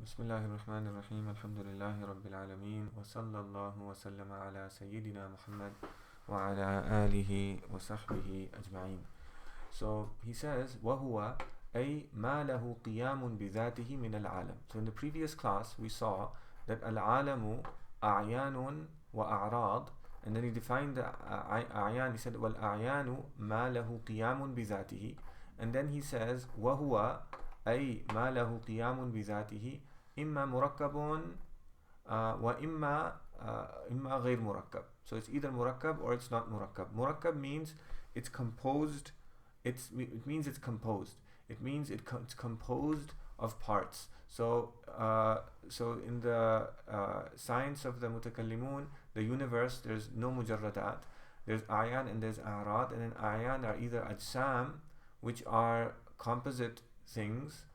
بسم الله الرحمن الرحيم الحمد لله رب العالمين وصلى الله وسلم على سيدنا محمد وعلى آله وصحبه أجمعين. So he says وهو أي ما له قيام بذاته من العالم. So in the previous class we saw that العالم أعيان وأعراض, and then he defined the أعيان. He said والأعيان ما له قيام بذاته, and then he says وهو أي ما له قيام بذاته إما مركب وإما إما غير مركب. So it's either murakkab or it's not murakkab. Murakkab means it's composed. It means it's composed. It means it's composed of parts. So so in the science of the mutakallimun, the universe, there's no mujarradat. There's ayan and there's a'rad, and then ayan are either ajsam, which are composite things,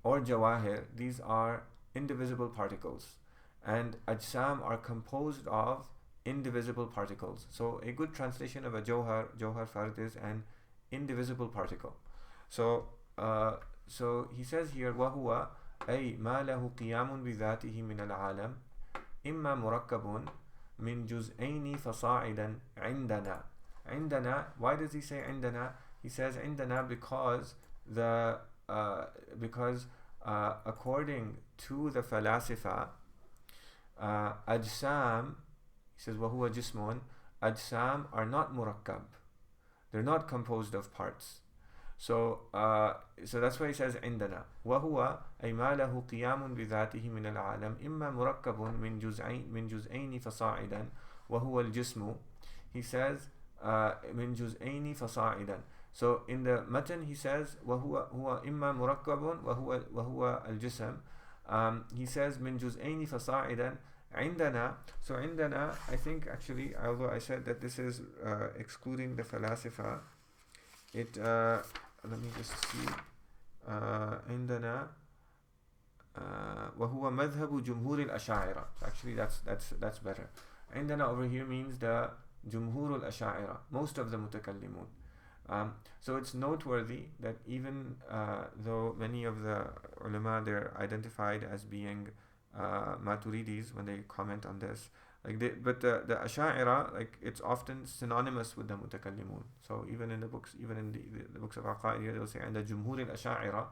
or jawahir. These are indivisible particles, and ajsam are composed of indivisible particles. So a good translation of a jawhar fard, is an indivisible particle. So so he says here وهو أي ما له قيام بذاته من العالم إما مركب من جزئين فصاعدا عندنا. عندنا, why does he say عندنا? He says عندنا because according to the falasifa, ajsam, he says وهو جسم, ajsam are not murakkab. They're not composed of parts. So so that's why he says عندنا وهو أي ما له قيام بذاته من العالم إما مركب من جزئين فصاعدا وهو الجسم. He says من جزئين فصاعدا. So in the matan he says وهو إما مركب وهو الجسم. He says من جزئين فصاعدا عندنا. So عندنا, I think actually, although I said that this is excluding the falasifa, it let me just see. عندنا وهو مذهب جمهور الأشاعرة. So actually that's better. عندنا over here means the جمهور الأشاعرة, most of the mutakallimun. So it's noteworthy that even though many of the ulama, they're identified as being Maturidis when they comment on this, but the Asha'ira, like, it's often synonymous with the mutakallimun. So even in the books, even in the books of Aqaid, they'll say and the Jumhur al-Asha'ira,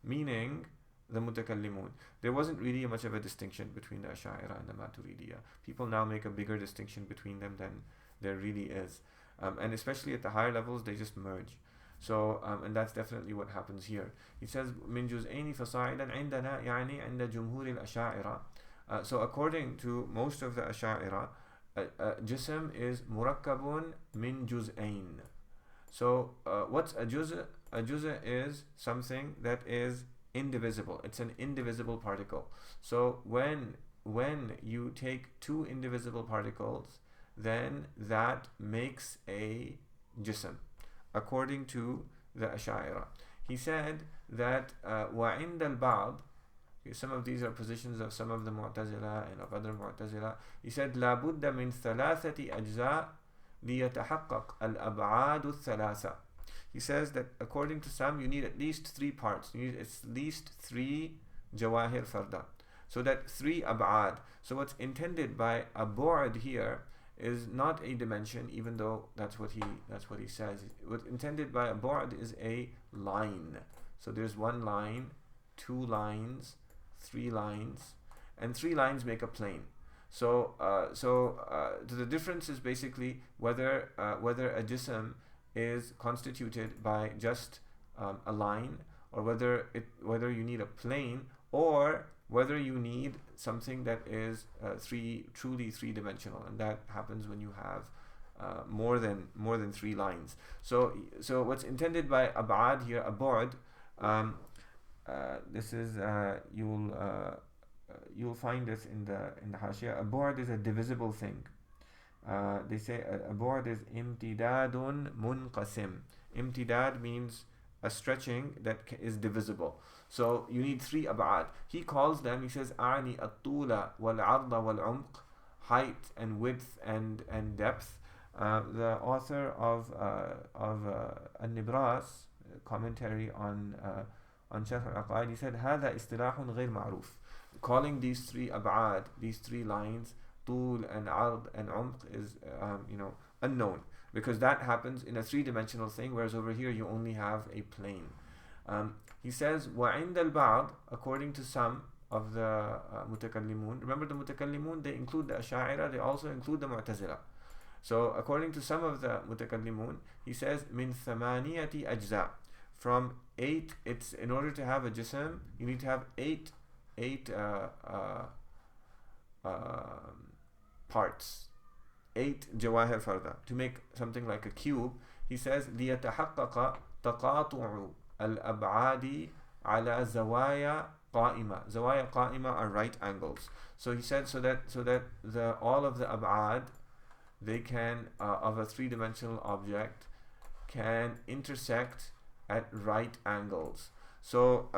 meaning the mutakallimun. There wasn't really much of a distinction between the Asha'ira and the Maturidiyya. People now make a bigger distinction between them than there really is. And especially at the higher levels, they just merge. So and that's definitely what happens here. He says من جزئين فصاعدا عندنا يعني عند جمهور الأشاعرة. So according to most of the Asha'ira, jism is murakkabun min juz'ain. So what's a juz'? A juz' is something that is indivisible. It's an indivisible particle. So when you take two indivisible particles, then that makes a jism, according to the Asha'ira. He said that وَعِنْدَ الْبَعْضِ, some of these are positions of some of the Mu'tazila and of other Mu'tazila. He said لا بد من ثلاثة أجزاء ليتحقق الأبعاد الثلاثة. He says that according to some, you need at least three parts. You need at least three jawahir farda. So that three ab'ad. So what's intended by a bu'ad here is not a dimension, even though that's what he says. What's intended by a bu'ad is a line. So there's one line, two lines, three lines, and three lines make a plane. So the difference is basically whether a jism is constituted by just a line, or whether you need a plane, or whether you need something that is truly three-dimensional, and that happens when you have more than three lines. So what's intended by ab'ad here, a bu'd, this is you'll find this in the hashia. A bu'd is a divisible thing. They say a bu'd is imtidadun munqasim. Imtidad means a stretching that is divisible. So you need three ab'ad. He calls them, he says a'ni at-tula wal-'arda wal-'umq, height and width and depth. The author of An-Nibras, commentary on Sharh al-Aqaid, he said هذا اصطلاح غير معروف. calling these three ab'ad, these three lines, طول and عرض and عمق, is unknown, because that happens in a three-dimensional thing, whereas over here you only have a plane. He says وعند البعض, according to some of the mutakallimun. Remember, the mutakallimun, they include the Asha'ira, they also include the Mu'tazila. So according to some of the mutakallimun, he says min thamaniyati ajza, from 8. It's in order to have a jism, you need to have eight parts, 8 jawahir farda, to make something like a cube. He says ليتحقق تقاطع الأبعاد على زوايا قائمة. Zawaya qa'ima are right angles. So he said so that the all of the ab'ad, they can of a three-dimensional object, can intersect at right angles. So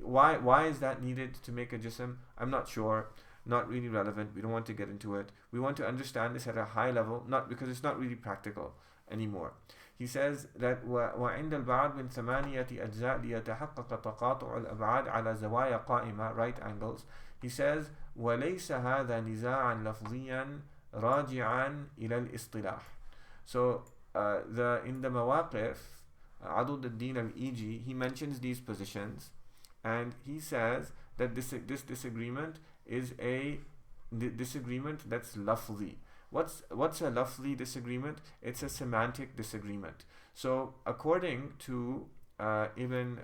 why is that needed to make a jism? I'm not sure. Not really relevant. We don't want to get into it. We want to understand this at a high level, not because it's not really practical anymore. He says that وعند البعض من ثمانية أجزاء ليتحقق تقاطع الأبعاد على زوايا قائمة, right angles. He says وليس هذا نزاعا لفظيا راجعا إلى الاصطلاح. So in the مواقف, عضد الدين الإيجي, he mentions these positions, and he says that this disagreement is a disagreement that's lafzi. What's a lafzi disagreement? It's a semantic disagreement. So according to Ibn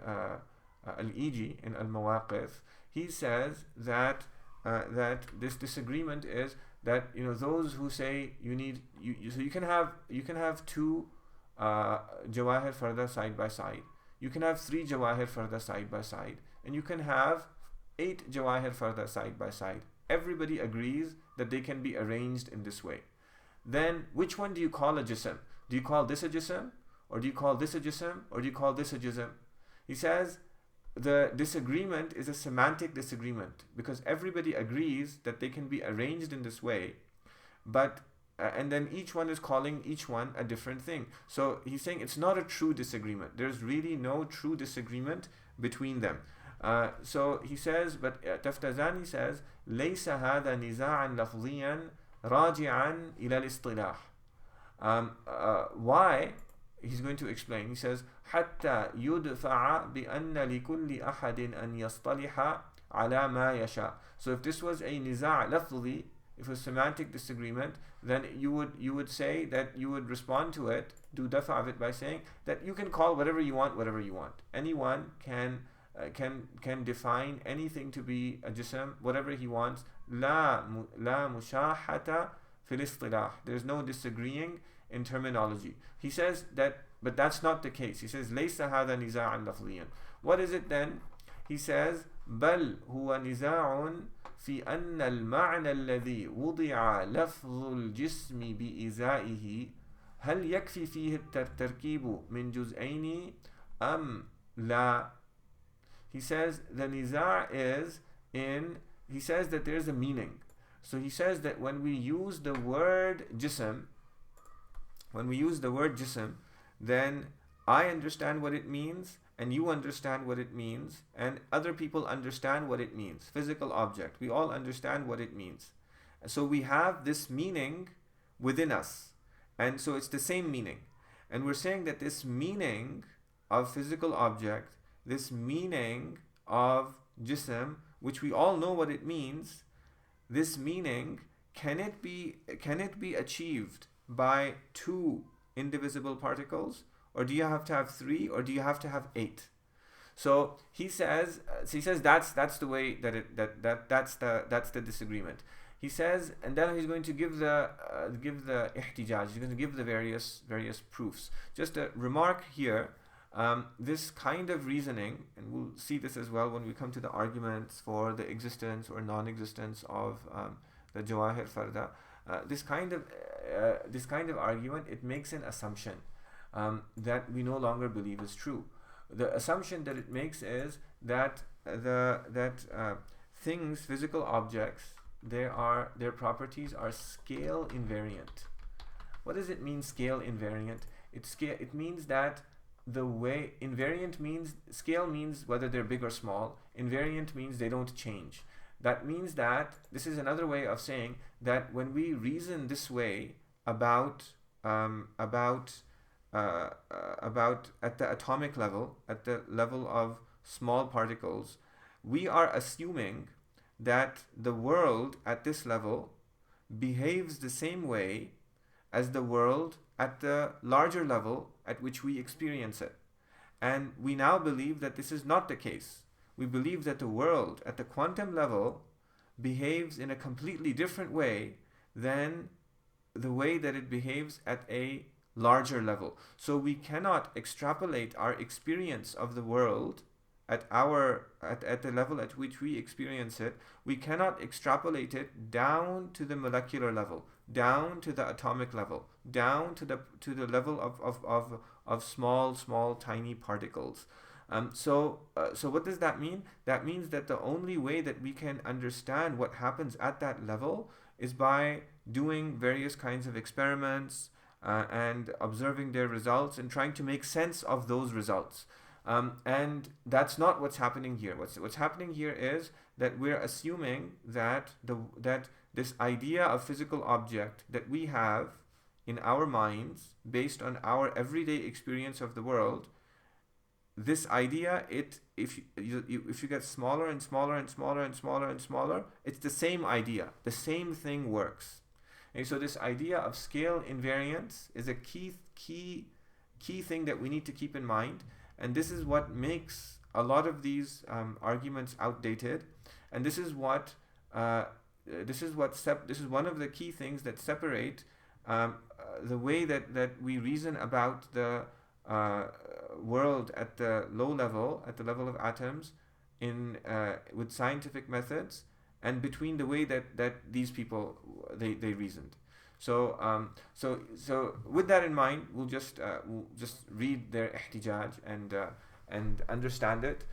al-Iji in al-Mawaqif, he says that this disagreement is that those who say you can have 2 jawahir farda side by side, you can have 3 jawahir farda side by side, and you can have 8 jawahir farda side by side. Everybody agrees that they can be arranged in this way. Then which one do you call a jism? Do you call this a jism? Or do you call this a jism? Or do you call this a jism? He says the disagreement is a semantic disagreement, because everybody agrees that they can be arranged in this way, but and then each one is calling each one a different thing. So he's saying it's not a true disagreement. There's really no true disagreement between them. So he says, but Taftazani says ليس هذا نزاعا لفظيا راجعا إلى الاصطلاح. Why? He's going to explain. He says حتى يدفع بأن لكل أحد أن يصطلح على ما يشاء. So if this was a نزاع لفظي, if it was semantic disagreement, then you would say that you would respond to it, do dafa of it by saying that you can call whatever you want. Anyone can define anything to be a jism, whatever he wants. لا مشاحة في الاصطلاح. There's no disagreeing in terminology. He says that, but that's not the case. He says ليس هذا نزاعا لفظيا. What is it then? He says بل هو نزاع في أن المعنى الذي وضع لفظ الجسم بإزائه هل يكفي فيه التركيب من جزئين أم لا. He says the niza' is in, he says that there's a meaning. So he says that when we use the word jism, then I understand what it means, and you understand what it means, and other people understand what it means. Physical object, we all understand what it means. So we have this meaning within us, and so it's the same meaning. And we're saying that this meaning of physical object, this meaning of jism, which we all know what it means, this meaning, can it be achieved by 2 indivisible particles, or do you have to have 3, or do you have to have 8? So he says that's the way that's the disagreement. He says, and then he's going to give the ihtijaj. He's going to give the various proofs. Just a remark here. This kind of reasoning, and we'll see this as well when we come to the arguments for the existence or non-existence of the Jawahir Farda. This kind of argument, it makes an assumption that we no longer believe is true. The assumption that it makes is that things, physical objects, their properties are scale invariant. What does it mean, scale invariant? It means that the way invariant means, scale means whether they're big or small. Invariant means they don't change. That means that this is another way of saying that when we reason this way about at the atomic level, at the level of small particles, we are assuming that the world at this level behaves the same way as the world at the larger level at which we experience it. And we now believe that this is not the case. We believe that the world at the quantum level behaves in a completely different way than the way that it behaves at a larger level. So we cannot extrapolate our experience of the world at the level at which we experience it. We cannot extrapolate it down to the molecular level, down to the atomic level, down to the level of small tiny particles. So what does that mean? That means that the only way that we can understand what happens at that level is by doing various kinds of experiments and observing their results and trying to make sense of those results. And that's not what's happening here. What's happening here is that we're assuming that that this idea of physical object that we have in our minds based on our everyday experience of the world, this idea, if you get smaller and smaller and smaller and smaller and smaller, it's the same idea. The same thing works. And so this idea of scale invariance is a key thing that we need to keep in mind. And this is what makes a lot of these arguments outdated. And this is one of the key things that separate the way that we reason about the world at the low level, at the level of atoms, with scientific methods, and between the way that these people they reasoned. So with that in mind, we'll just read their ihtijaj and understand it.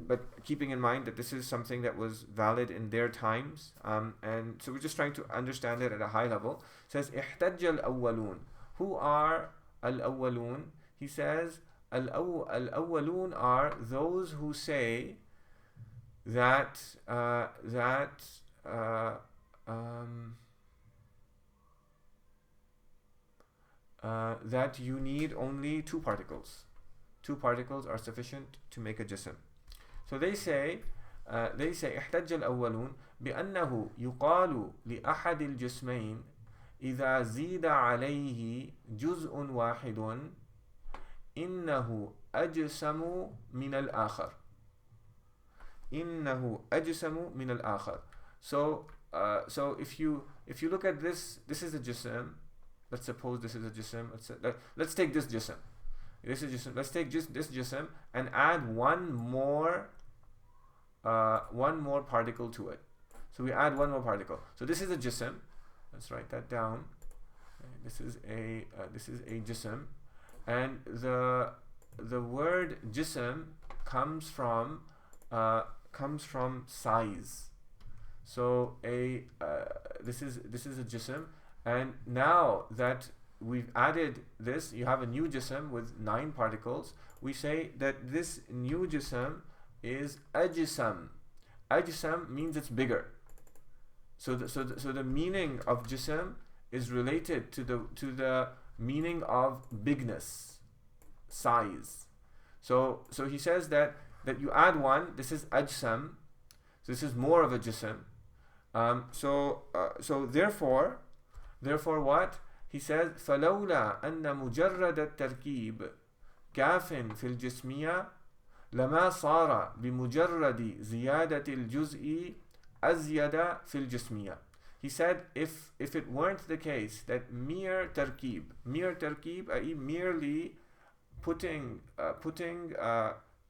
But keeping in mind that this is something that was valid in their times, and so we're just trying to understand it at a high level. It says ihtajja al-awwalun. Who are al-awwalun? He says al-awwalun are those who say that that you need only two particles. Two particles are sufficient to make a jism. So they say احتج الأولون بأنه يقال لأحد الجسمين إذا زيد عليه جزء واحد إنه أجسم من الآخر. إنه أجسم من الآخر. So if you look at this is a jism. Let's suppose this is a jism. Let's take this jism. This is jism. Let's take just this jism and add one more particle to it. So we add one more particle. So this is a jism. Let's write that down. This is a jism, and the word jism comes from size. So this is a jism. And now that we've added this, you have a new jism with 9 particles. We say that this new jism is ajsam. Ajsam means it's bigger. So the meaning of jism is related to the meaning of bigness, size. So he says that you add one. This is ajsam. So this is more of a jism. So therefore what? He says فلولا أن مجرد التركيب كاف في الجسمية لما صار بمجرد زيادة الجزء أزيد في الجسمية. He said if it weren't the case that mere tarkib, i.e. merely putting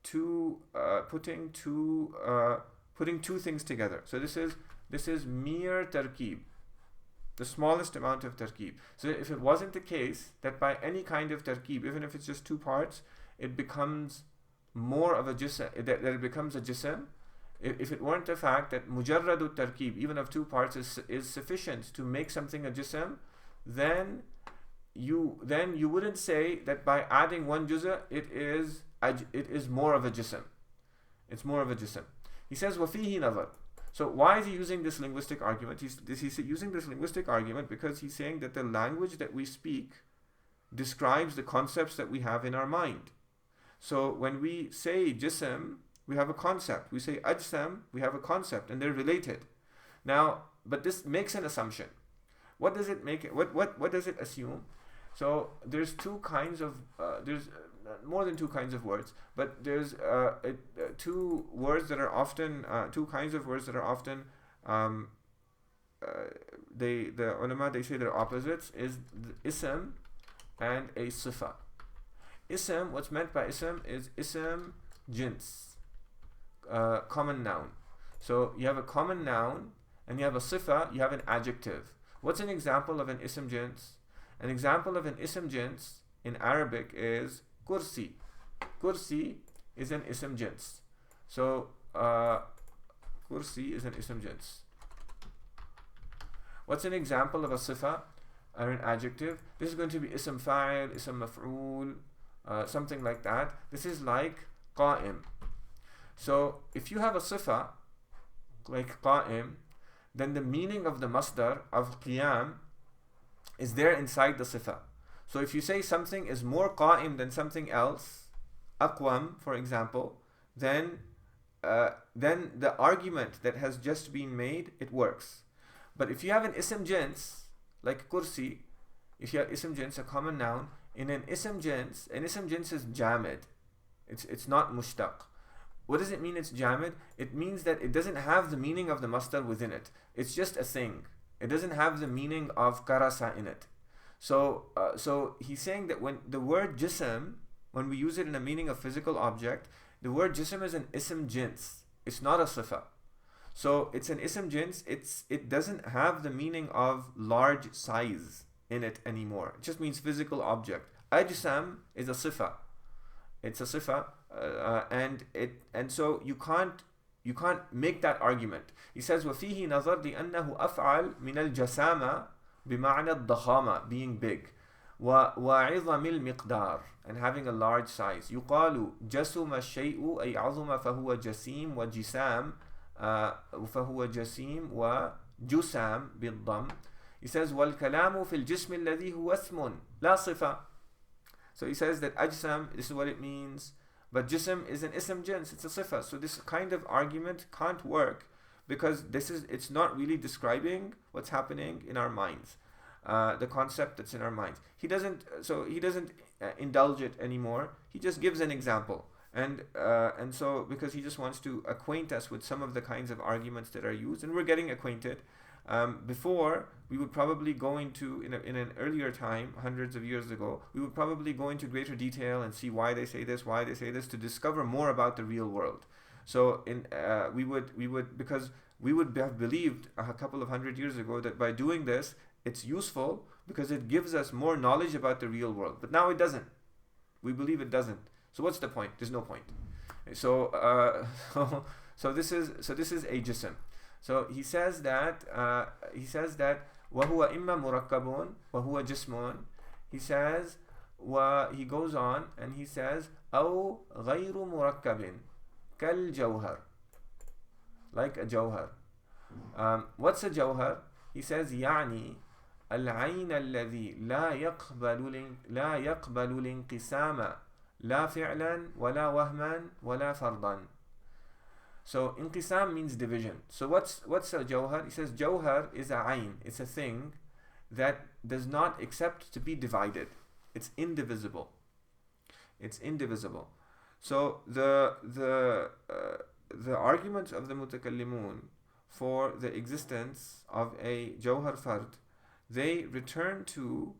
two things together. So this is mere tarkib, the smallest amount of tarkib. So if it wasn't the case that by any kind of tarkib, even if it's just 2 parts, it becomes more of a jism, that it becomes a jism. If it weren't the fact that mujarradu tarkib, even of 2 parts, is sufficient to make something a jism, then you wouldn't say that by adding one juz'a it is more of a jism. It's more of a jism. He says وَفِيهِ نَظَرٌ. So why is he using this linguistic argument? He's using this linguistic argument because he's saying that the language that we speak describes the concepts that we have in our mind. So when we say jism, we have a concept. We say ajsam, we have a concept, and they're related. Now, but this makes an assumption. What does it make? What does it assume? So there's two kinds of there's more than two kinds of words, but there's two words that are often two kinds of words that are often the ulama, they say they're opposites, is ism and a sifa. Ism, what's meant by ism is ism jins, common noun. So you have a common noun and you have a sifa, you have an adjective. What's an example of an ism jins? An example of an ism jins in Arabic is kursi. Kursi is an ism jins. So kursi is an ism jins. What's an example of a sifa or an adjective? This is going to be ism fa'il, ism maf'ul, something like that. This is like qa'im. So if you have a sifa like qa'im, then the meaning of the masdar of qiyam is there inside the sifa. So if you say something is more qa'im than something else, aqwam for example, then the argument that has just been made, it works. But if you have an ism jins like kursi, if you have ism jins, a common noun, in an ism jins is jamid. It's not mushtaq. What does it mean it's jamid? It means that it doesn't have the meaning of the masdar within it. It's just a thing. It doesn't have the meaning of karasa in it. So he's saying that when the word jism, when we use it in the meaning of physical object, the word jism is an ism jins. It's not a sifa. So it's an ism jins. It doesn't have the meaning of large size in it anymore. It just means physical object. Ajsam is a sifa. It's a sifa, and so you can't make that argument. He says وَفِيهِ نَظَرْ لِأَنَّهُ أَفْعَلْ مِنَ الْجَسَامَةِ بِمَعْنَى الضَّخَامَةِ, being big, وَعِظَمِ الْمِقْدَارِ, and having a large size. يُقَالُ جَسُمَ الشَّيْءُ أي عظم فهو جسيم وجسام فهو جسيم وجسام بالضم. He says وَالْكَلَامُ فِي الْجِسْمِ الَّذِي هُوَ اسْمٌ لَا صِفَةٌ. So he says that ajsam, this is what it means, but jism is an ism jins, it's a sifa. So this kind of argument can't work because it's not really describing what's happening in our minds, the concept that's in our minds. He doesn't indulge it anymore. He just gives an example, and so because he just wants to acquaint us with some of the kinds of arguments that are used, and we're getting acquainted. Before, we would probably go into, in an earlier time, hundreds of years ago, we would probably go into greater detail and see why they say this, to discover more about the real world. So we would because we would have believed a couple of hundred years ago that by doing this, it's useful because it gives us more knowledge about the real world. But now it doesn't. We believe it doesn't. So what's the point? There's no point. So so this is a jism. So he says that وَهُوَ إِمَّا مُرَكَّبٌ وَهُوَ جِسْمٌ. He says, he goes on and he says أَوْ غَيْرُ مُرَكَّبٍ كَالْجَوْهَرِ, like a jawhar. What's a jawhar? He says يعني العين الذي لا يقبل الانقسام لا فعلا ولا وهما ولا فرضا. So inqisam means division. So what's a jawhar? He says jawhar is a ayn. It's a thing that does not accept to be divided. It's indivisible. It's indivisible. So the arguments of the mutakallimun for the existence of a jawhar fard, they return to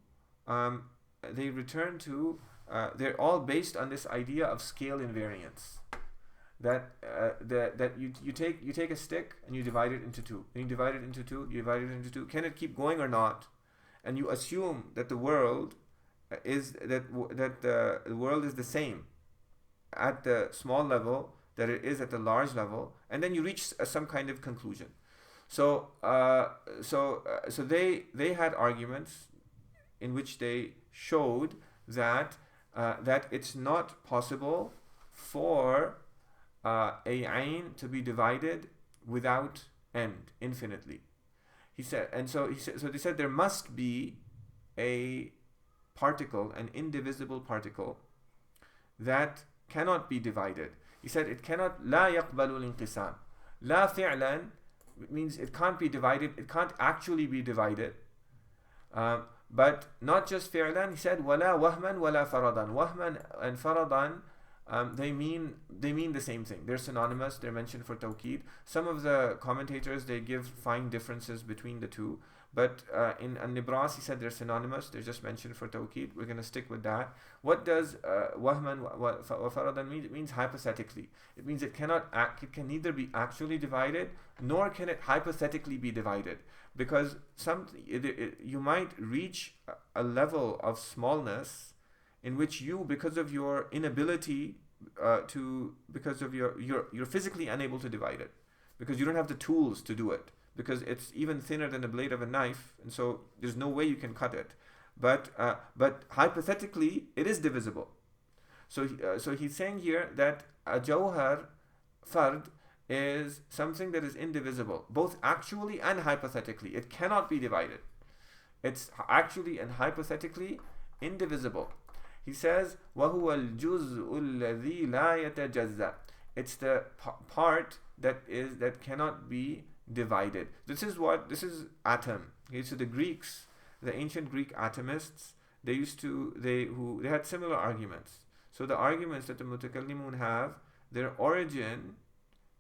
they're all based on this idea of scale invariance. That you take a stick and you divide it into two. And you divide it into two. You divide it into two. Can it keep going or not? And you assume that the world is the world is the same at the small level that it is at the large level, and then you reach some kind of conclusion. So they had arguments in which they showed that that it's not possible for a ayn to be divided without end, infinitely. He said, and so he said, so they said there must be a particle, an indivisible particle that cannot be divided. He said it cannot, لا يقبل الانقسام. لا فعلا means it can't be divided, it can't actually be divided. But not just fi'lan, he said ولا وهما ولا فرضا. Wahman and faradan, they mean the same thing. They're synonymous, they're mentioned for tawqeed. Some of the commentators, they give fine differences between the two. But in An-Nibras, he said they're synonymous, they're just mentioned for tawqeed. We're going to stick with that. What does wahman wa faradan mean? It means hypothetically. It means it can neither be actually divided, nor can it hypothetically be divided. Because you might reach a level of smallness in which you, because of your inability you're physically unable to divide it, because you don't have the tools to do it, because it's even thinner than the blade of a knife, and so there's no way you can cut it. But hypothetically, it is divisible. So he's saying here that a jawhar fard is something that is indivisible, both actually and hypothetically. It cannot be divided. It's actually and hypothetically indivisible. He says, وَهُوَ الْجُزْءُ الَّذِي لَا يَتَجَزَّأ. It's the part that cannot be divided. This is atom. Okay, so the Greeks, the ancient Greek atomists, they had similar arguments. So the arguments that the mutakallimun have, their origin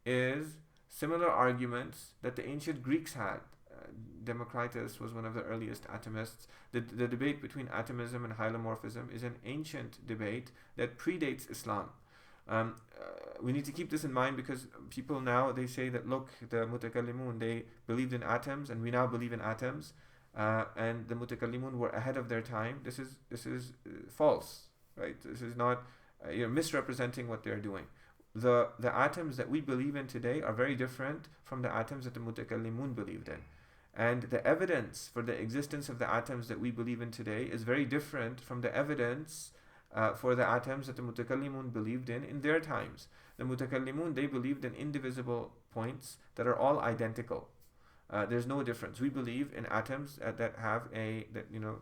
is similar arguments that the ancient Greeks had. Democritus was one of the earliest atomists. The debate between atomism and hylomorphism is an ancient debate that predates Islam. We need to keep this in mind, because people now, they say that, look, the mutakallimun, they believed in atoms and we now believe in atoms, and the mutakallimun were ahead of their time. This is false, right? This is not, you're misrepresenting what they're doing. The atoms that we believe in today are very different from the atoms that the mutakallimun believed in. And the evidence for the existence of the atoms that we believe in today is very different from the evidence for the atoms that the mutakallimun believed in their times. The mutakallimun, they believed in indivisible points that are all identical. There's no difference. We believe in atoms that have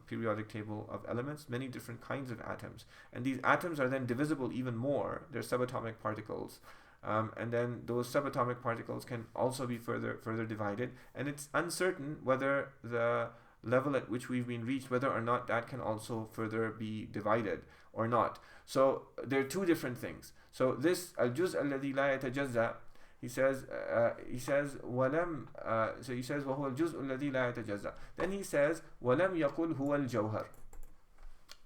periodic table of elements, many different kinds of atoms, and these atoms are then divisible even more. They're subatomic particles, and then those subatomic particles can also be further divided, and it's uncertain whether the level at which we've been reached, whether or not that can also further be divided or not. So there are two different things. So this al-juz' alladhi la yatajazza, he says walam, so he says وهو الجزء الذي لا يتجزأ. Then he says ولم يقل هو الجوهر.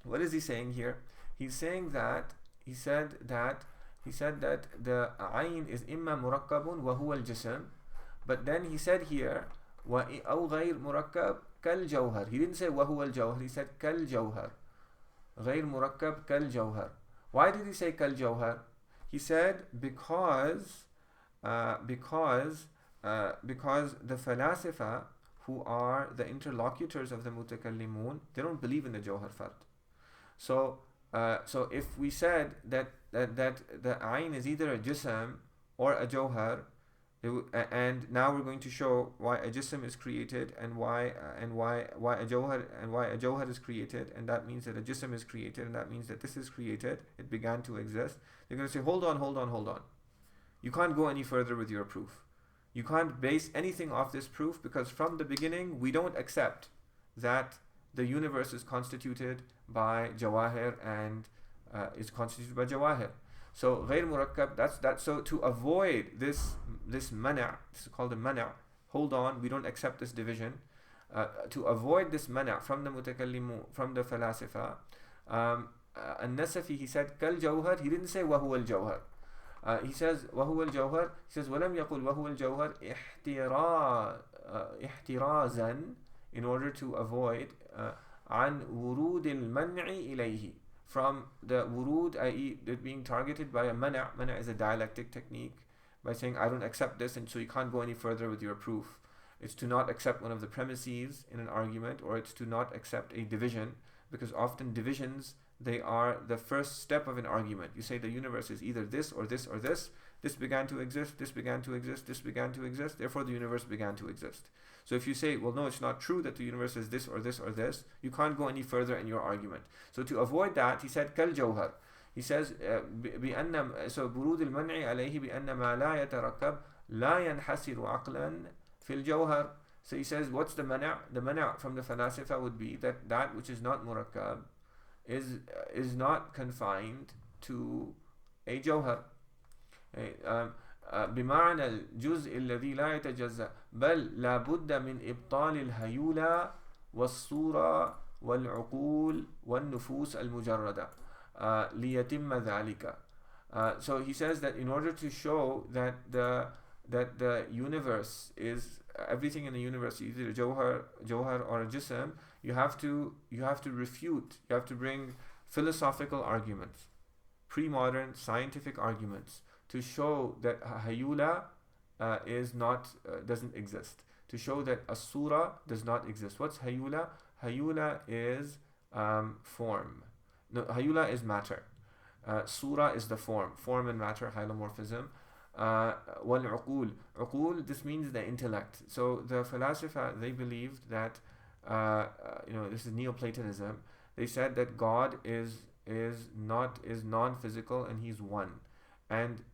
What is he saying here? He's saying that he said that the ayn is imma murakkabun وهو الجسم, but then he said here أو غير مركب كالجوهر. He didn't say وهو الجوهر, he said كالجوهر. غير مركب كالجوهر. Why did he say كالجوهر? He said because the falasifa, who are the interlocutors of the mutakallimun, they don't believe in the jawhar fard. So if we said that the ayn is either a jism or a jawhar, and now we're going to show why a jism is created and why a jawhar is created, and that means that a jism is created, and that means that this is created, it began to exist. They're going to say, hold on. You can't go any further with your proof. You can't base anything off this proof, because from the beginning we don't accept that the universe is constituted by jawahir and is constituted by jawahir. So غير murakkab, that's so to avoid this mana', this is called a mana', hold on, we don't accept this division, to avoid this mana' from the mutakallimu, from the falasifa, an-Nasafi, he said kal jawhar, he didn't say wa huwa al-jawhar. He says وهو الجوهر, he says ولم يقل وهو الجوهر احترازا, in order to avoid عن ورود المنع إليه, from the wurud, i.e. it being targeted by a mana'. Mana' is a dialectic technique, by saying I don't accept this, and so you can't go any further with your proof. it's to not accept one of the premises in an argument, or it's to not accept a division, because often divisions, they are the first step of an argument. You say the universe is either this or this or this. This began to exist, this began to exist, this began to exist, therefore the universe began to exist. So if you say, well, no, it's not true that the universe is this or this or this, you can't go any further in your argument. So to avoid that, he said, kal jawhar. He says, so برود المنع عليه بأن ما لا يتركب لا ينحسر عقلا في الجوهر. So he says, what's the mana'? The mana' from the falasifa would be that that which is not murakkab is not confined to a jawhar. بمعنى الجزء الذي لا يتجزأ بل لا بد من إبطال الهيولى والصورة والعقول والنفوس المجردة ليتم ذلك. So he says that in order to show that the universe is, everything in the universe, either a jawhar or a jism, you have to refute, you have to bring philosophical arguments, pre-modern scientific arguments, to show that hayula is not doesn't exist, to show that asura does not exist. What's hayula? Hayula is form. No, hayula is matter. Sura is the form and matter, hylomorphism. Wal uqul. Uqul, this means the intellect. So the falasifa, they believed that this is Neoplatonism. They said that God is non-physical and he's one. And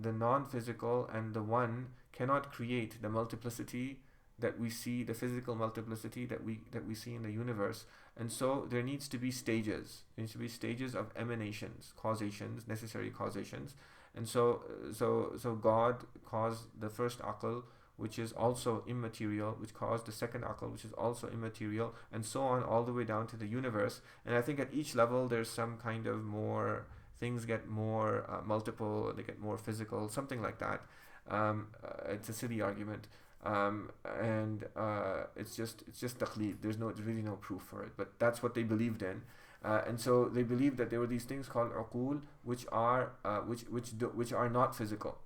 the non-physical and the one cannot create the multiplicity that we see, the physical multiplicity that we see in the universe. And so there needs to be stages. There needs to be stages of emanations, causations, necessary causations. And so God caused the first aql, which is also immaterial, which caused the second aql, which is also immaterial, and so on all the way down to the universe. And I think at each level there's some kind of more, things get more multiple, they get more physical, something like that. It's a silly argument. It's just taqleed. There's really no proof for it, but that's what they believed in. And so they believed that there were these things called uqul, which are not physical.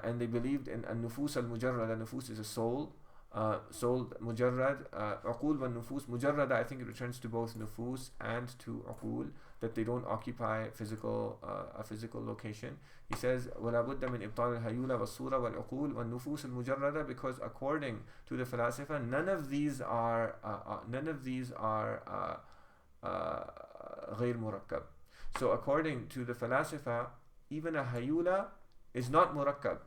And they believed in an-nufus al-mujarrad. Nufus is a soul. Soul mujarrad. Uqul wa nufus mujarrada, I think it returns to both nufus and to uqul, that they don't occupy a physical location. He says, وَلَا بُدَّ مِنْ إِبْطَالِ الْهَيُولَ وَالصُّورَ وَالْعُقُولِ وَالنُّفُوسِ الْمُجَرَّدَةِ, because according to the falasifa, none of these are غير murakkab. So according to the falasifa, even a hayula is not murakkab.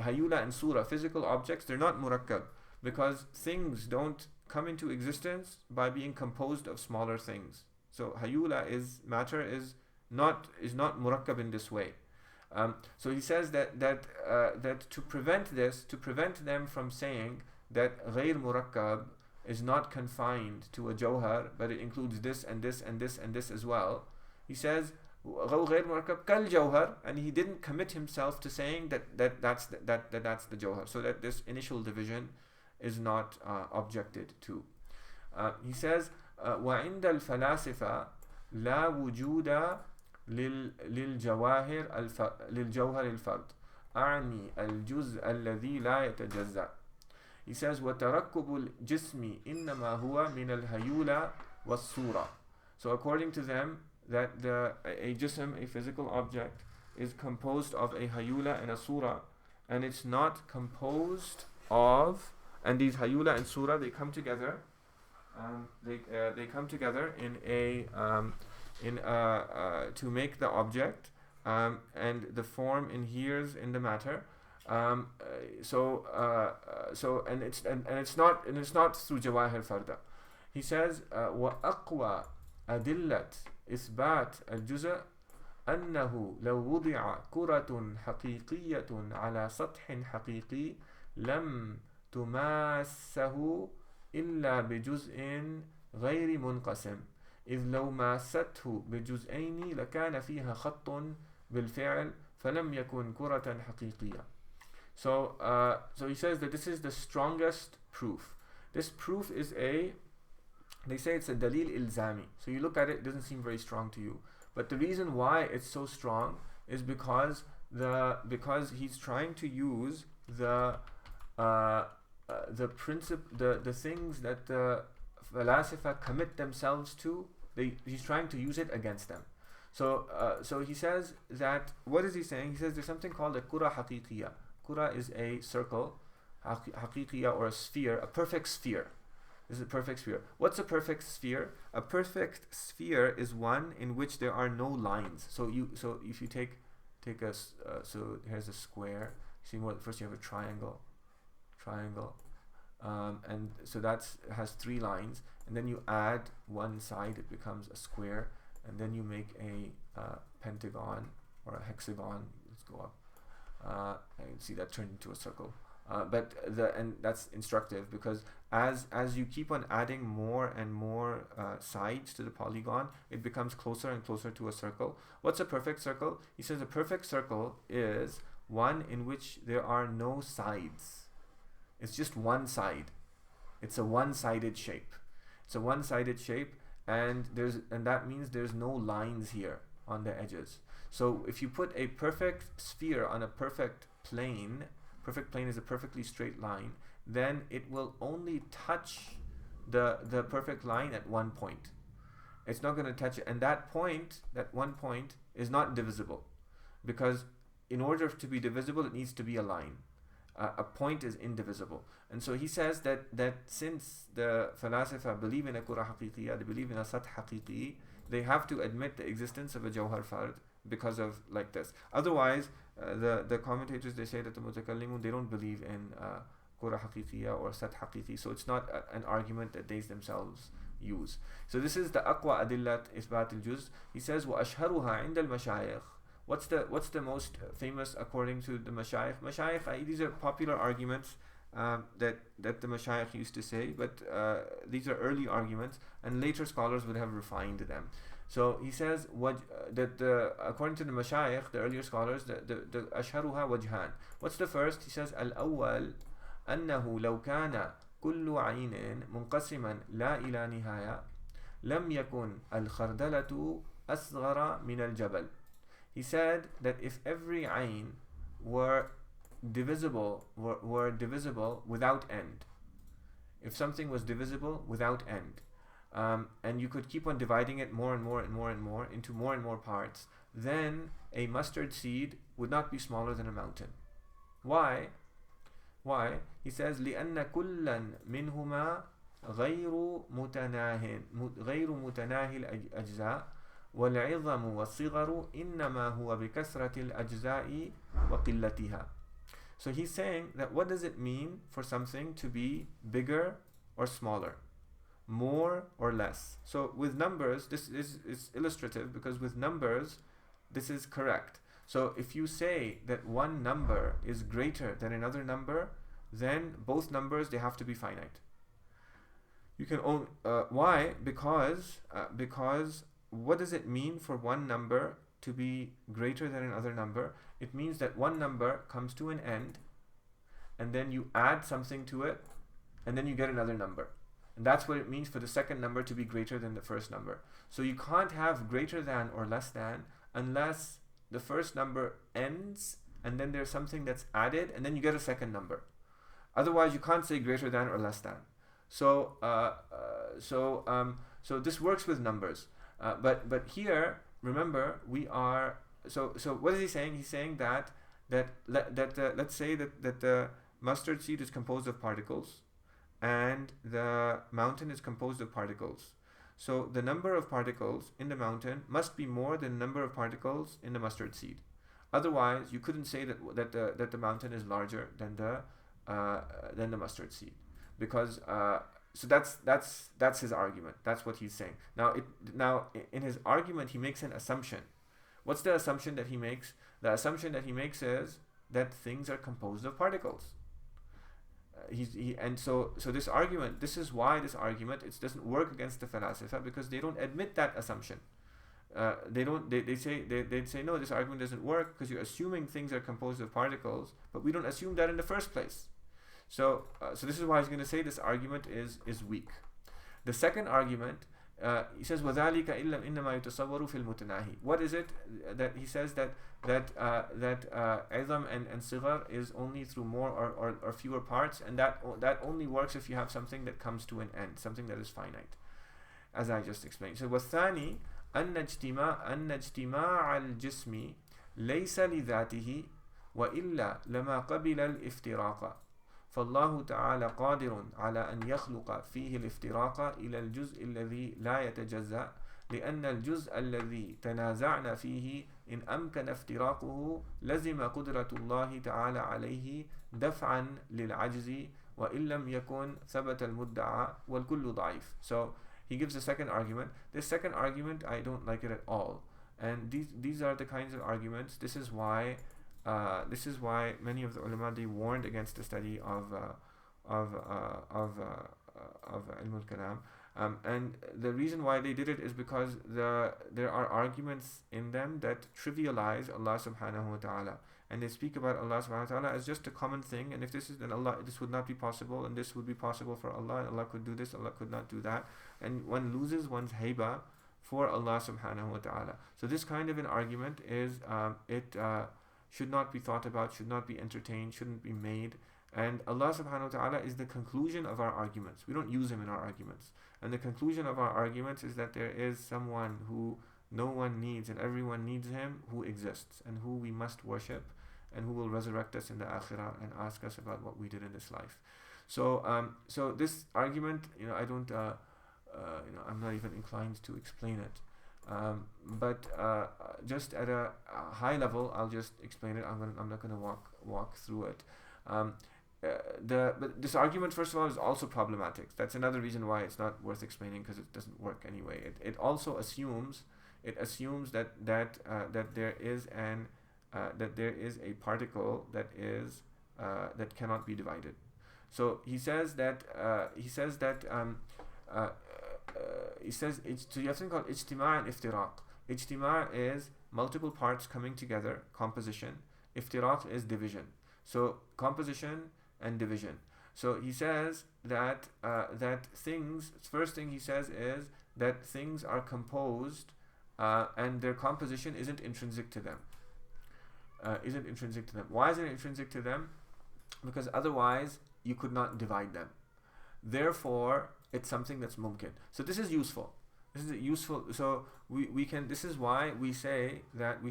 Hayula and surah, physical objects, they're not murakkab, because things don't come into existence by being composed of smaller things. So hayula is matter, is not murakkab in this way. So he says that to prevent this, to prevent them from saying that غير murakkab is not confined to a jawhar, but it includes this and this and this and this as well, he says غير مركب كالجوهر, and he didn't commit himself to saying that's the jawhar, so that this initial division is not objected to. He says وعند الفلاسفة لا وجود للجوهر الفرد أعني الجزء الذي لا يتجزأ. He says وتركب الجسم إنما هو من الهيولى والصورة. So according to them, that a jism, a physical object, is composed of a hayula and a surah, and it's not composed of, and these hayula and surah, they come together. They come together to make the object, and the form inheres in the matter. So it's not through jawahir farda. He says وأقوى أدلة إثبات الجزء أنه لو وضع كرة حقيقية على سطح حقيقي لم تماسه إلا بجزء غير منقسم، إذ لو ماسته بجزئين لكان فيها خط بالفعل فلم يكن كرة حقيقية. So he says that this is the strongest proof. This proof is they say it's a dalil ilzami. So you look at it, it doesn't seem very strong to you. But the reason why it's so strong is because he's trying to use the the the things that the falasifa commit themselves to, he's trying to use it against them. So he says that, what is he saying? He says there's something called a kura haqiqiyya. Kura is a circle, haqiqiyya, or a sphere, a perfect sphere. This is a perfect sphere. What's a perfect sphere? A perfect sphere is one in which there are no lines. So if you take a so here's a square. See, first you have a triangle, and so that has 3 lines, and then you add one side, it becomes a square, and then you make a pentagon or a hexagon. Let's go up, and see that turned into a circle. And that's instructive, because as you keep on adding more and more sides to the polygon, it becomes closer and closer to a circle. What's a perfect circle? He says a perfect circle is one in which there are no sides. It's just one side. It's a one-sided shape. It's a one-sided shape, and that means there's no lines here on the edges. So if you put a perfect sphere on a perfect plane is a perfectly straight line, then it will only touch the perfect line at one point. It's not going to touch it, and that one point is not divisible, because in order to be divisible, it needs to be a line. A point is indivisible. And so he says that since the falasifa believe in a kura haqiqiyya, they believe in a sath haqiqi, they have to admit the existence of a jawhar fard because of like this. Otherwise, the commentators, they say that the mutakallimun, they don't believe in kura haqiqiyya or sath haqiqi. So it's not an argument that they themselves use. So this is the aqwa adillat isbat al-juz. He says wa ashharuha inda al-mashayikh. What's the most famous according to the mashayikh? Mashayikh, these are popular arguments that the mashayikh used to say, but these are early arguments, and later scholars would have refined them. So he says that according to the mashayikh, the earlier scholars, the ashharuha wajhan. What's the first? He says al-awwal annahu law kana kullu aynin munqasiman la ila nihaya lam yakun al-khardalatu asghara min al-jabal. He said that if every ayn were divisible without end, if something was divisible without end, and you could keep on dividing it more and more into more and more parts, then a mustard seed would not be smaller than a mountain. Why? He says لأن كلا منهما غير متناهي الأجزاء والعظم والصغر إنما هو بكثرة الأجزاء وقلتها. So he's saying that what does it mean for something to be bigger or smaller, more or less? So with numbers, this is illustrative, because with numbers this is correct. So if you say that one number is greater than another number, then both numbers, they have to be finite. You can only why? Because what does it mean for one number to be greater than another number? It means that one number comes to an end, and then you add something to it, and then you get another number. And that's what it means for the second number to be greater than the first number. So you can't have greater than or less than unless the first number ends, and then there's something that's added, and then you get a second number. Otherwise, you can't say greater than or less than. So this works with numbers. But here, remember, we are so what is he saying? He's saying that let's say that the mustard seed is composed of particles, and the mountain is composed of particles. So the number of particles in the mountain must be more than the number of particles in the mustard seed. Otherwise, you couldn't say that the mountain is larger than the mustard seed, because so that's his argument. That's what he's saying. Now in his argument, he makes an assumption. What's the assumption that he makes? The assumption that he makes is that things are composed of particles. So this argument, this is why this argument, it doesn't work against the falasifa, because they don't admit that assumption. They'd say no, this argument doesn't work because you're assuming things are composed of particles, but we don't assume that in the first place. So this is why he's going to say this argument is weak. The second argument He says وَذَلِكَ إِنَّمَا يُتَصَوَّرُ فِي الْمُتَنَاهِي. What is it that he says that idam and sighar is only through more or fewer parts, and that only works if you have something that comes to an end, something that is finite, as I just explained. So وَالثَّانِي أَنَّ اجْتِمَاعَ الْجِسْمِ لَيْسَ لِذَاتِهِ وَإِلَّا لَمَا قَبِلَ الْإِفْتِرَاقَ فالله تعالى قادر على أن يخلق فيه الافتراق إلى الجزء الذي لا يتجزأ لأن الجزء الذي تنازعنا فيه إن أمكن افتراقه لزم قدرة الله تعالى عليه دفعا للعجز وإن لم يكن ثبت المدعى والكل ضعيف. So he gives a second argument. This second argument, I don't like it at all, and these are the kinds of arguments. This is why many of the ulama, they warned against the study of ilm al-kalam, and the reason why they did it is because there are arguments in them that trivialize Allah subhanahu wa ta'ala, and they speak about Allah subhanahu wa ta'ala as just a common thing, and if this is, then Allah, this would not be possible, and this would be possible for Allah, and Allah could do this, Allah could not do that, and one loses one's haiba for Allah subhanahu wa ta'ala. So this kind of an argument is should not be thought about, should not be entertained, shouldn't be made. And Allah subhanahu wa ta'ala is the conclusion of our arguments. We don't use Him in our arguments. And the conclusion of our arguments is that there is someone who no one needs and everyone needs Him, who exists and who we must worship, and who will resurrect us in the akhirah and ask us about what we did in this life. So this argument, I don't, I'm not even inclined to explain it. But just at a high level, I'll just explain it. I'm not going to walk through it. But this argument, first of all, is also problematic. That's another reason why it's not worth explaining, because it doesn't work anyway. It also assumes that there is a particle that cannot be divided. So he says that so you have something called ijtima' and iftiraq. Ijtima' is multiple parts coming together, composition. Iftiraq is division. So composition and division. So he says that things, first thing he says is that things are composed and their composition isn't intrinsic to them. Why is it intrinsic to them? Because otherwise you could not divide them. Therefore, it's something that's mumkin. So this is useful. So we can. This is why we say that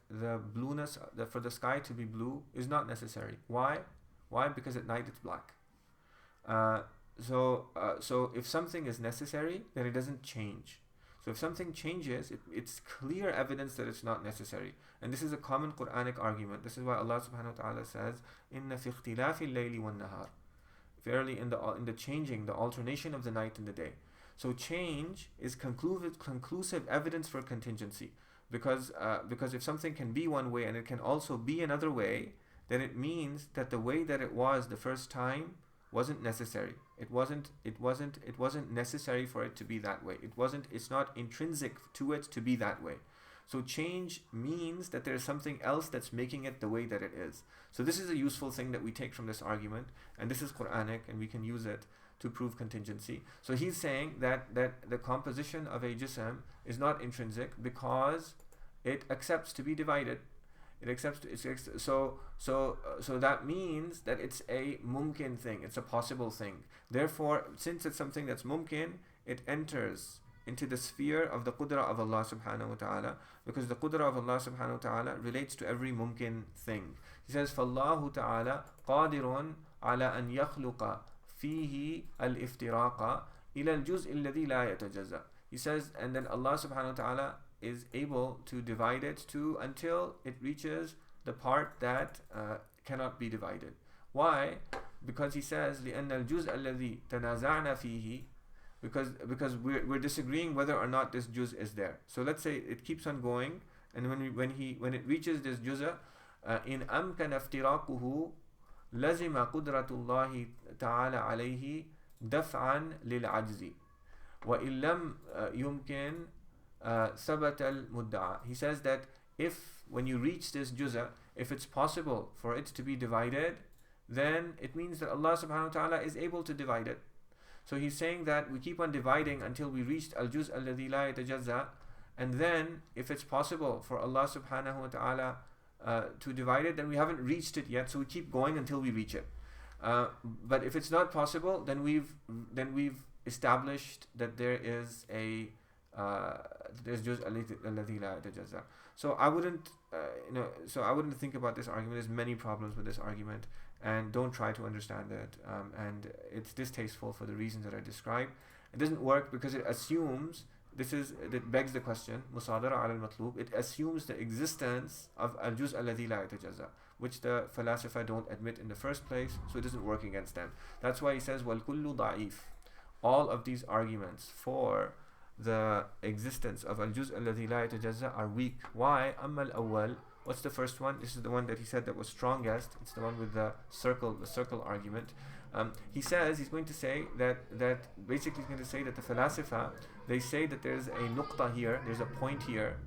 the blueness, for the sky to be blue, is not necessary. Why? Because at night it's black. So if something is necessary, then it doesn't change. So if something changes, it's clear evidence that it's not necessary. And this is a common Quranic argument. This is why Allah subhanahu wa ta'ala says, "Inna fi ikhtilafi al-layli wan-nahar." Verily, in the changing, the alternation of the night and the day. So change is conclusive evidence for contingency. Because if something can be one way and it can also be another way, then it means that the way that it was the first time wasn't necessary. It wasn't necessary for it to be that way. It's not intrinsic to it to be that way. So change means that there is something else that's making it the way that it is. So this is a useful thing that we take from this argument, and this is Quranic, and we can use it to prove contingency. So he's saying that the composition of a jism is not intrinsic because it accepts to be divided. So that means that it's a mumkin thing, it's a possible thing. Therefore, since it's something that's mumkin, it enters into the sphere of the qudra of Allah subhanahu wa ta'ala, because the qudra of Allah subhanahu wa ta'ala relates to every mumkin thing. He says, فَاللَّهُ تَعَالَى قَادِرٌ عَلَى أَنْ يَخْلُقَ فِيهِ الْإِفْتِرَاقَ إِلَى الْجُزْءِ الَّذِي لَا يَتَجَزَّأ. He says, and then Allah subhanahu wa ta'ala is able to divide it until it reaches the part that cannot be divided. Why? Because he says, لِأَنَّ الْجُزْءَ الَّذِي تَنَازَعْنَا فِيهِ, because we're disagreeing whether or not this juz is there. So let's say it keeps on going, and when it reaches this juz'a, in amkan iftiraquhu lazima qudratullahi ta'ala alayhi daf'an lil ajzi wa illam yumkin sabat al mudda'a. He says that when you reach this juz'a, if it's possible for it to be divided, then it means that Allah subhanahu wa ta'ala is able to divide it. So he's saying that we keep on dividing until we reach al-juz alladhi la yatajazza, and then if it's possible for Allah subhanahu wa ta'ala to divide it, then we haven't reached it yet, so we keep going until we reach it. But if it's not possible, then we've established that there is a there's juz alladhi la yatajazza. So I wouldn't think about this argument. There's many problems with this argument, and don't try to understand it. And it's distasteful for the reasons that I described. It doesn't work because it assumes that begs the question, musadara ala al-matlub. It assumes the existence of al-juz alladhi la yatajazza, which the falasifa don't admit in the first place, so it doesn't work against them. That's why he says wal kullu da'if. All of these arguments for the existence of al-juz alladhi la yatajazza are weak. Why? Amma al-awwal. What's the first one? This is the one that he said that was strongest. It's the one with the circle argument. He says he's going to say that basically he's going to say that the falasifa, they say that there's a nuqta here, there's a point here,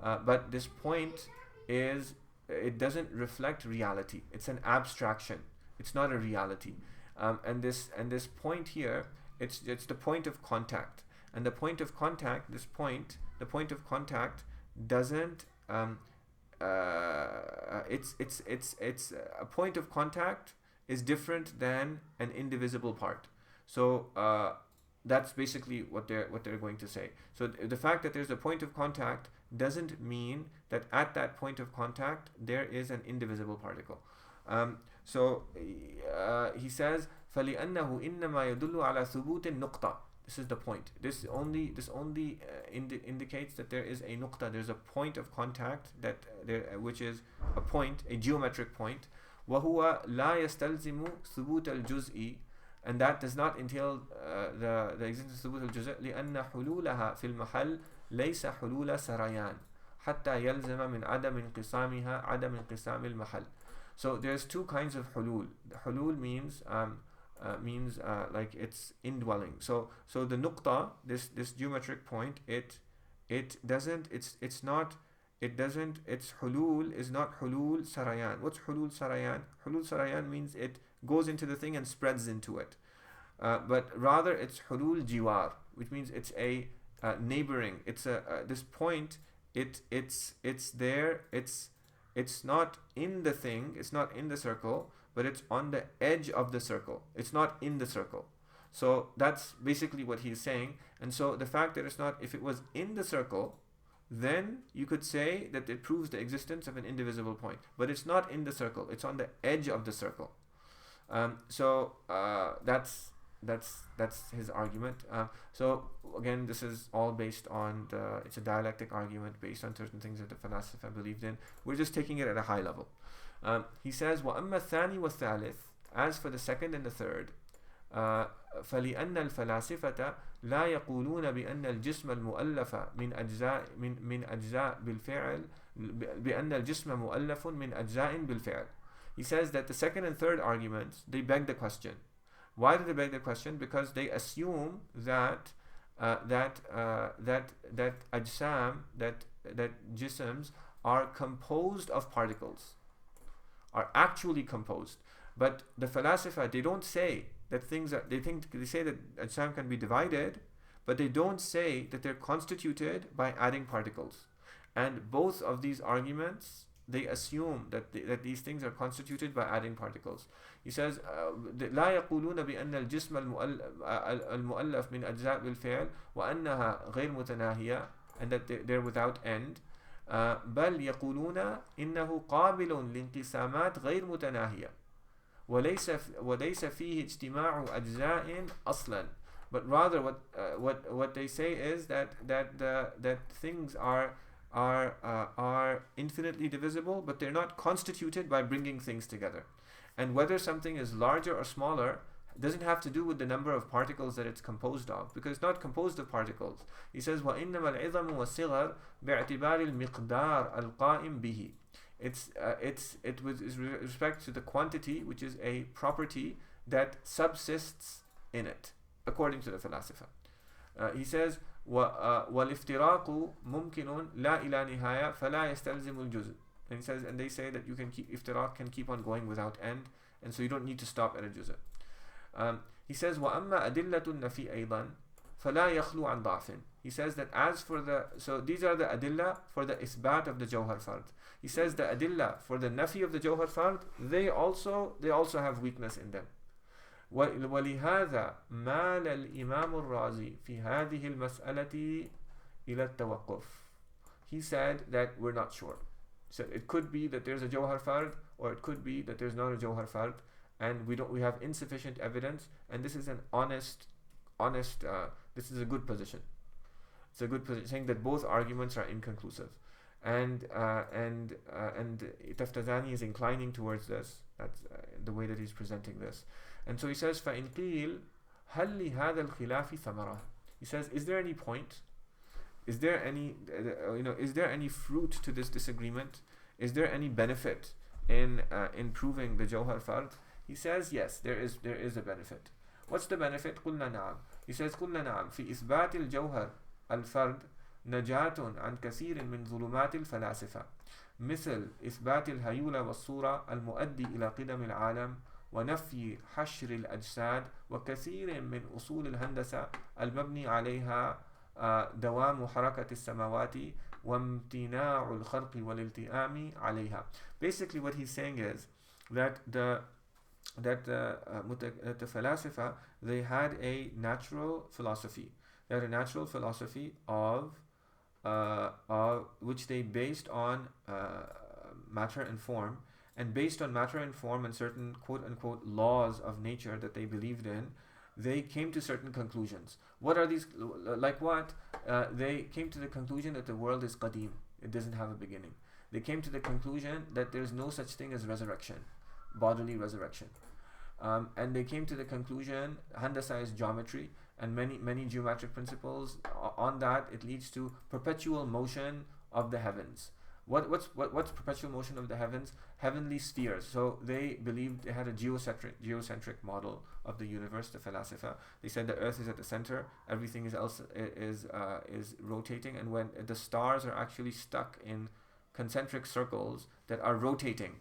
but this point it doesn't reflect reality. It's an abstraction. It's not a reality. And this point here, it's the point of contact. And the point of contact, the point of contact doesn't it's a point of contact is different than an indivisible part. So that's basically what they're going to say. So the fact that there's a point of contact doesn't mean that at that point of contact there is an indivisible particle. So he says فَلِأَنَّهُ إِنَّمَا يَدُلُّ عَلَى ثُبُوتِ النُّقْطَةِ. This is the point. This only indicates that there is a nuqta. There's a point of contact which is a point, a geometric point. وَهُوَ لَا يَسْتَلْزِمُ ثُبُوتَ الْجُزْءِ, and that does not entail the existence of ثبوت الجزء لأن حلولها في المحل ليس حلول سريان حتى يلزم من عدم انقسامها عدم انقسام المحل. So there's two kinds of hulul. Hulul means like it's indwelling. So the nuqta, this geometric point, its hulul is not hulul sarayan. What's hulul sarayan? Hulul sarayan means it goes into the thing and spreads into it. But rather it's hulul jiwar, which means it's a neighboring. It's this point. It's there. It's not in the thing. It's not in the circle, but it's on the edge of the circle. It's not in the circle. So that's basically what he's saying. And so the fact that it's not, if it was in the circle, then you could say that it proves the existence of an indivisible point. But it's not in the circle. It's on the edge of the circle. So that's his argument. So again, this is all based on it's a dialectic argument based on certain things that the falasifa believed in. We're just taking it at a high level. He says, وَأَمَّا الثَّانِي وَالثَّالِث. As for the second and the third, فَلِأَنَّ الْفَلَاسِفَةَ لَا يَقُولُونَ بِأَنَّ الْجِسْمَ الْمُؤَلَّفَ من أجزاء بالفعل بأن الجسم مؤلف من أجزاء بالفعل. He says that the second and third arguments, they beg the question. Why do they beg the question? Because they assume that ajsam, that jisms are composed of particles, are actually composed. But the falasifa, they don't say that things are, they say that ajsam can be divided, but they don't say that they're constituted by adding particles. And both of these arguments, they assume that these things are constituted by adding particles. He says, لا يقولون بأن الجسم المؤلف من أجزاء بالفعل وأنها غير متناهية, and that they're without end. بل يقولون إنه قابل لانقسامات غير متناهية وليس فيه اجتماع أجزاء أصلا. But rather, what they say is that things are infinitely divisible, but they're not constituted by bringing things together. And whether something is larger or smaller doesn't have to do with the number of particles that it's composed of, because it's not composed of particles. He says, وَإِنَّمَا الْعِظَمُ وَالصِّغَرُ بِاعْتِبَارِ الْمِقْدَارِ الْقَائِمْ بِهِ. It with respect to the quantity, which is a property that subsists in it, according to the falasifa. He says, وَالْإِفْتِرَاقُ مُمْكِنٌ لَا إِلَى نِهَايَةٍ فَلَا يَسْتَلْزِمُ الْجُزْءِ. And he says, and they say that you can keep iftiraq can keep on going without end, and so you don't need to stop at a juz'. He says, وَأَمَّا أَدِلَّةُ النَّفِي أَيْضًا فَلَا يَخْلُو عَنْ ضَعْفٍ. He says that as for the, so these are the adilla for the isbat of the Jawhar Fard. He says the adilla for the nafi of the Jawhar Fard, they also have weakness in them. وَلِهَذَا مَالَ الْإِمَامُ الرَّازِي فِي هَذِهِ الْمَسْأَلَةِ إِلَى التَّوَقُّفِ. He said that we're not sure. So it could be that there's a Jawhar Fard, or it could be that there's not a Jawhar Fard, and we have insufficient evidence, and this is an honest this is a good position. It's a good position, saying that both arguments are inconclusive, and Taftazani is inclining towards this. That's the way that he's presenting this. And so he says, فَإِنْ قِيلْ هَلْ لِهَذَا الْخِلَافِ ثَمَرَةٌ. He says, is there any point? Is there any is there any fruit to this disagreement? Is there any benefit in proving the Jawhar Fard? He says, yes, there is a benefit. What's the benefit? قُلْنَا نَعَمْ. He says, قُلْنَا نَعَمْ فِي إِثْبَاتِ الْجَوْهَرِ الْفَرْد نجاة عن كثير من ظلمات الفلاسفة مثل إثبات الهيولة والصورة المؤدي إلى قدم العالم ونفي حشر الأجساد وكثير من أصول الهندسة المبني عليها دوام حركة السماوات وامتناع الخلق والالتئام عليها. Basically what he's saying is that the Falasifa, they had a natural philosophy. They had a natural philosophy of which they based on matter and form, and based on matter and form and certain quote-unquote laws of nature that they believed in, they came to certain conclusions. What are these? Like what? They came to the conclusion that the world is qadim. It doesn't have a beginning. They came to the conclusion that there's no such thing as resurrection, bodily resurrection. And they came to the conclusion, handasa is geometry, and many geometric principles. On that, it leads to perpetual motion of the heavens. What's perpetual motion of the heavens? Heavenly spheres. So they believed they had a geocentric model of the universe, the Falasifa. They said the earth is at the center, everything is rotating, and when the stars are actually stuck in concentric circles that are rotating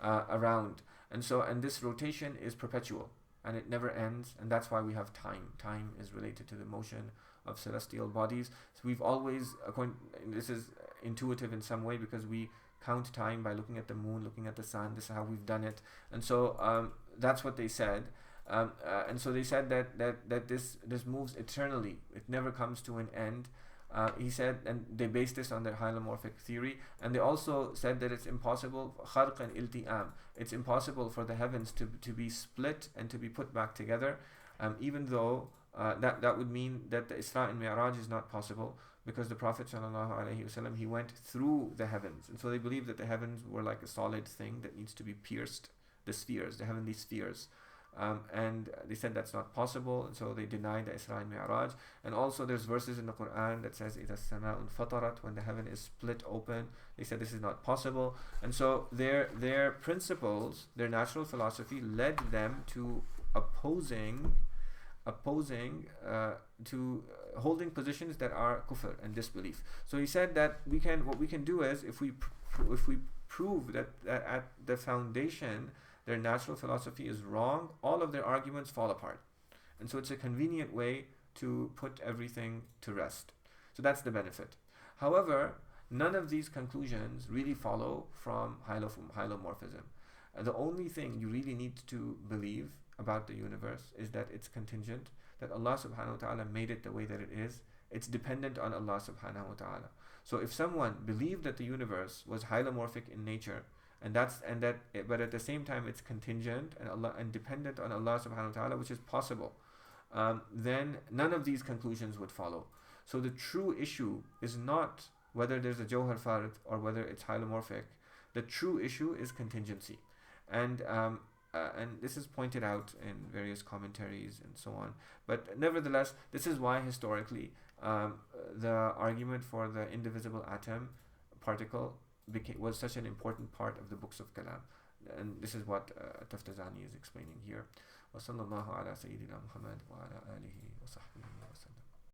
around, and this rotation is perpetual and it never ends, and that's why we have time. Time is related to the motion of celestial bodies. So we've always, this is intuitive in some way because we count time by looking at the moon, looking at the sun. This is how we've done it, and so that's what they said. And so they said that this moves eternally; it never comes to an end. He said, and they based this on their hylomorphic theory, and they also said that it's impossible, kharq and ilti'am, it's impossible for the heavens to be split and to be put back together, even though that would mean that the Isra and Mi'raj is not possible, because the Prophet ﷺ, he went through the heavens, and so they believe that the heavens were like a solid thing that needs to be pierced, the spheres, the heavenly spheres. And they said that's not possible, and so they denied the Isra and Mi'raj. And also there's verses in the Quran that says إِذَا السَّمَاءُ انْفَطَرَتْ, when the heaven is split open. They said this is not possible, and so their principles, their natural philosophy, led them to opposing to holding positions that are kufr and disbelief. So he said that what we can do is, if we prove that at the foundation their natural philosophy is wrong, all of their arguments fall apart. And so it's a convenient way to put everything to rest. So that's the benefit. However, none of these conclusions really follow from hylomorphism. The only thing you really need to believe about the universe is that it's contingent, that Allah subhanahu wa ta'ala made it the way that it is. It's dependent on Allah subhanahu wa ta'ala. So if someone believed that the universe was hylomorphic in nature, but at the same time it's contingent and dependent on Allah subhanahu wa ta'ala, which is possible, then none of these conclusions would follow. So the true issue is not whether there's a Jawhar Fard or whether it's hylomorphic. The true issue is contingency, and this is pointed out in various commentaries and so on. But nevertheless, this is why historically the argument for the indivisible atom particle was such an important part of the books of Kalam, and this is what Taftazani is explaining here. وصلى الله على سيدنا محمد وعلى آله وصحبه وسلم.